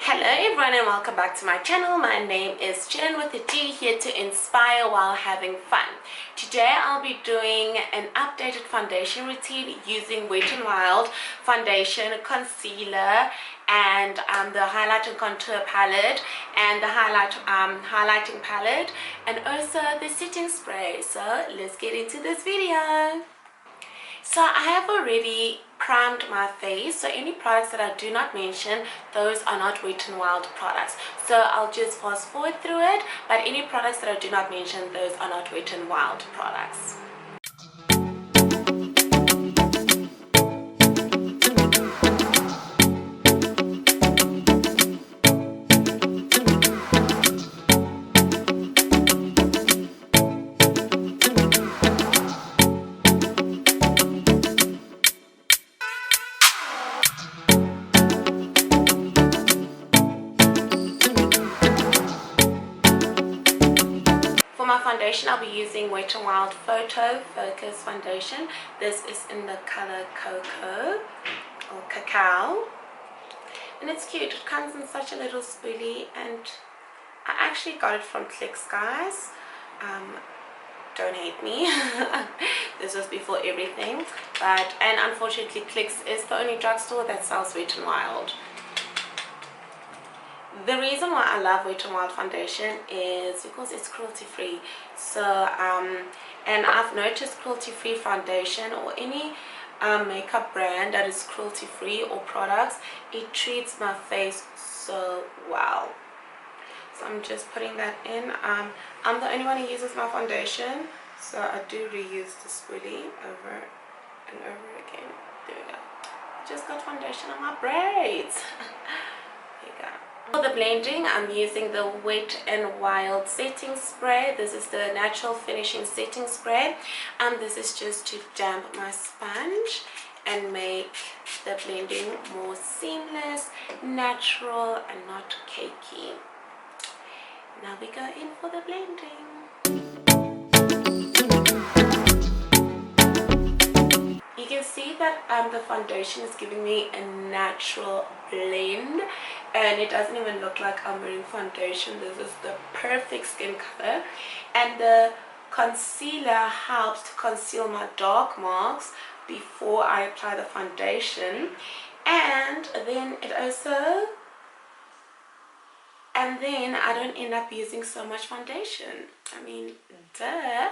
Hello everyone and welcome back to my channel. My name is Jen with a G, here to inspire while having fun. Today I'll be doing an updated foundation routine using Wet n Wild foundation, concealer, and the highlight and contour palette, and the highlighting palette, and also the setting spray. So let's get into this video. So I have already primed my face, so any products that I do not mention, those are not Wet n Wild products. So I'll just fast forward through it, but any products that I do not mention, those are not Wet n Wild products. My foundation, I'll be using Wet n Wild Photo Focus foundation. This is in the color Cocoa or Cacao, and it's cute. It comes in such a little spoolie, and I actually got it from Clicks, guys. Don't hate me. This was before everything, and unfortunately Clicks is the only drugstore that sells Wet n Wild. The reason why I love Wet n Wild foundation is because it's cruelty free. So and I've noticed cruelty free foundation or any makeup brand that is cruelty free or products, it treats my face so well. So I'm just putting that in. I'm the only one who uses my foundation, so I do reuse the spoolie over and over again. There we go. Just got foundation on my braids. There you go. For the blending, I'm using the Wet n Wild setting spray. This is the natural finishing setting spray. This is just to damp my sponge and make the blending more seamless, natural, and not cakey. Now we go in for the blending. You can see that the foundation is giving me a natural blend, and it doesn't even look like I'm wearing foundation. This is the perfect skin color, and the concealer helps to conceal my dark marks before I apply the foundation, and then I don't end up using so much foundation. I mean, duh.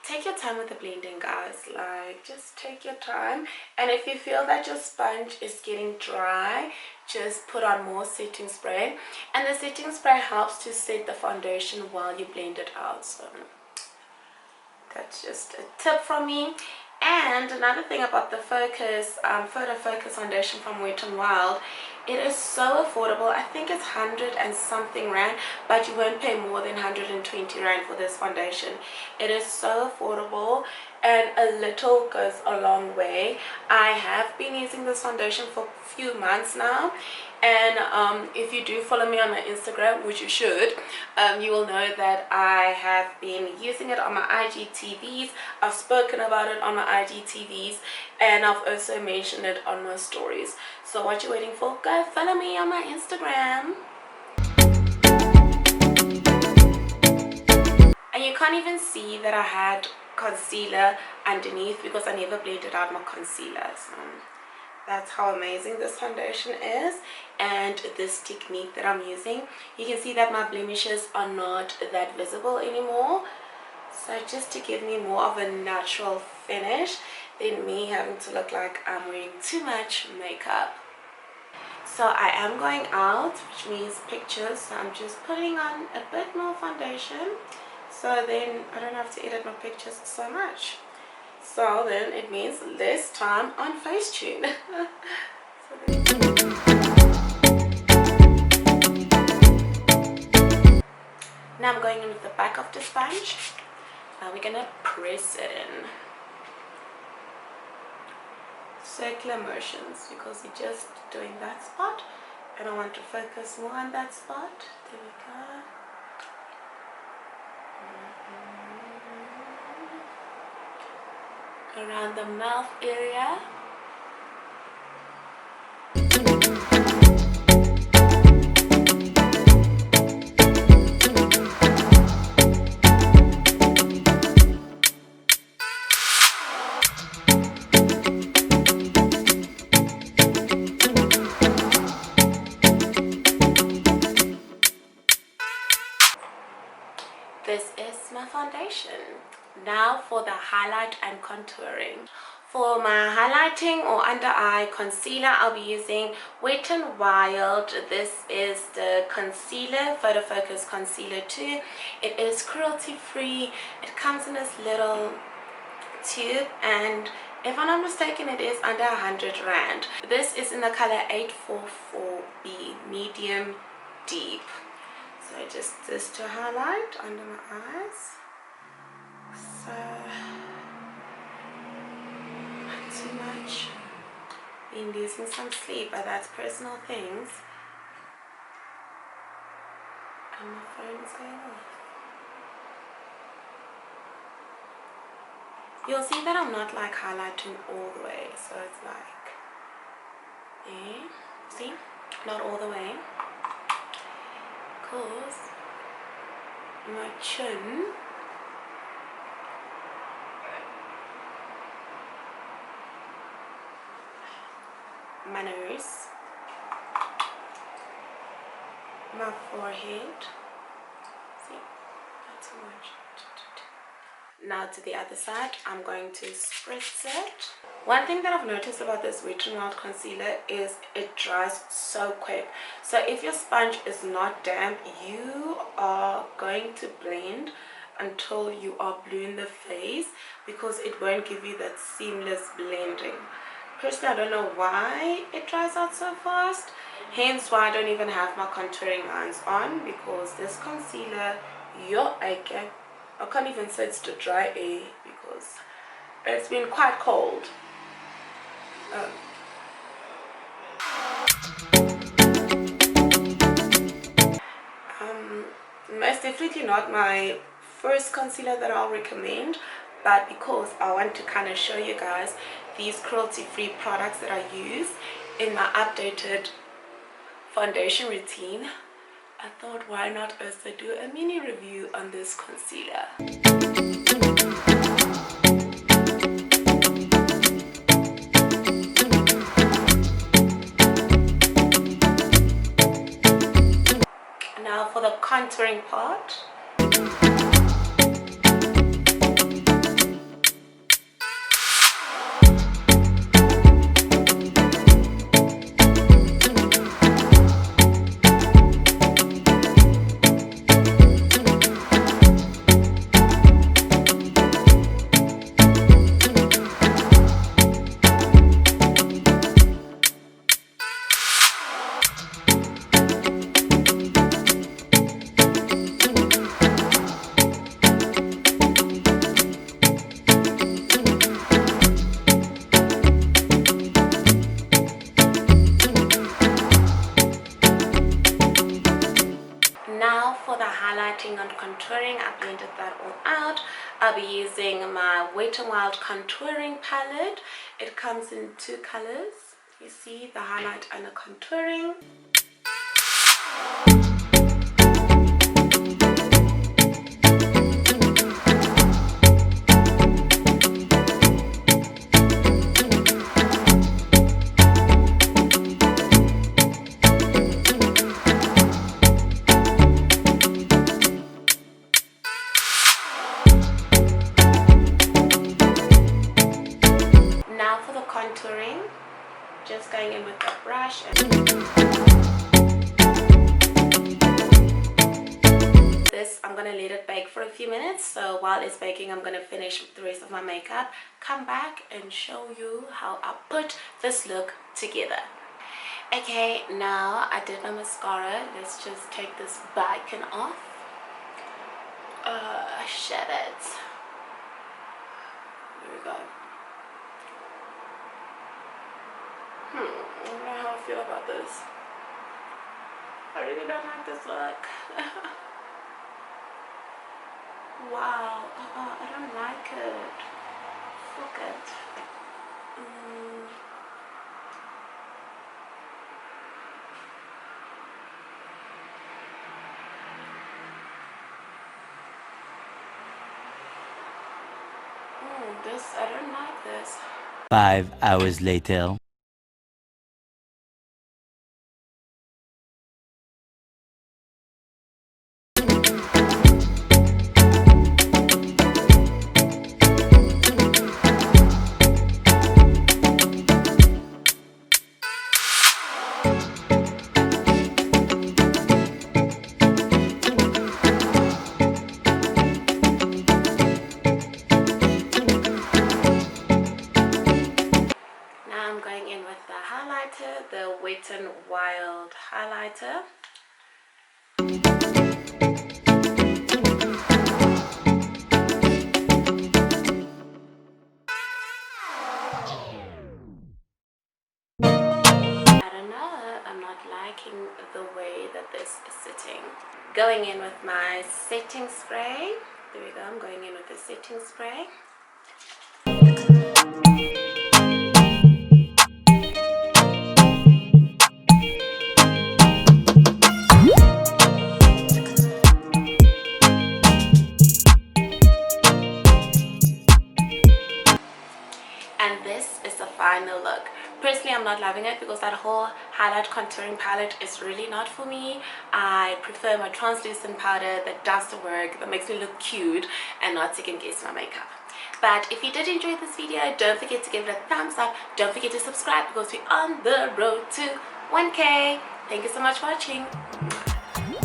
Take your time with the blending, guys. Like, just take your time, and if you feel that your sponge is getting dry, just put on more setting spray, and the setting spray helps to set the foundation while you blend it out. So that's just a tip from me. And another thing about the photo focus foundation from Wet n Wild, it is so affordable. I think it's 100 and something rand, but you won't pay more than 120 rand for this foundation. It is so affordable, and a little goes a long way. I have been using this foundation for a few months now, and if you do follow me on my Instagram, which you should, you will know that I have been using it on my IGTVs. I've spoken about it on my IGTVs, and I've also mentioned it on my stories. So what you waiting for? Go follow me on my Instagram. And you can't even see that I had concealer underneath because I never blended out my concealer. So that's how amazing this foundation is, and this technique that I'm using. You can see that my blemishes are not that visible anymore, so just to give me more of a natural finish than me having to look like I'm wearing too much makeup. So I am going out, which means pictures, so I'm just putting on a bit more foundation, so then I don't have to edit my pictures so much. So then it means less time on Facetune. Now I'm going in with the back of the sponge. Now we're gonna press it in. Circular motions, because you're just doing that spot, and I want to focus more on that spot. There we go. around the mouth area. This is my foundation. Now for the highlight and contouring. For my highlighting or under eye concealer, I'll be using Wet n Wild. This is the concealer, Photo Focus Concealer 2. It is cruelty free. It comes in this little tube, and if I'm not mistaken, it is under 100 Rand. This is in the color 844B, medium deep. So just this to highlight under my eyes. So not too much. Been losing some sleep, but that's personal things. And my phone is going off. You'll see that I'm not like highlighting all the way, so it's like, see, not all the way, because my chin my nose, my forehead, see, not too much. Now to the other side, I'm going to spritz it. One thing that I've noticed about this Wet n Wild concealer is it dries so quick. So if your sponge is not damp, you are going to blend until you are blue in the face, because it won't give you that seamless blending. Personally, I don't know why it dries out so fast, hence why I don't even have my contouring lines on, because this concealer, I can't even say it's the dry air because it's been quite cold. Most definitely not my first concealer that I'll recommend, but because I want to kind of show you guys these cruelty-free products that I use in my updated foundation routine, I thought why not also do a mini review on this concealer. Now for the contouring part. Now for the highlighting and contouring, I blended that all out. I'll be using my Wet n Wild contouring palette. It comes in two colors. You see the highlight and the contouring. Contouring, just going in with the brush. This, I'm gonna let it bake for a few minutes, so while it's baking I'm gonna finish the rest of my makeup, come back and show you how I put this look together. Okay, now I did my mascara. Let's just take this bacon off. Shed it. There we go. I don't know how I feel about this. I really don't like this look. Wow, I don't like it. Fuck it. I don't like this. 5 hours later. Now I'm going in with the highlighter, the Wet n Wild highlighter. I don't know, I'm not liking the way that this is sitting. Going in with my setting spray. There we go, I'm going in with the setting spray. And this is the final look. Personally, I'm not loving it because that whole highlight contouring palette is really not for me. I prefer my translucent powder that does the work, that makes me look cute and not second guess my makeup. But if you did enjoy this video, don't forget to give it a thumbs up. Don't forget to subscribe because we're on the road to 1K. Thank you so much for watching.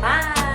Bye.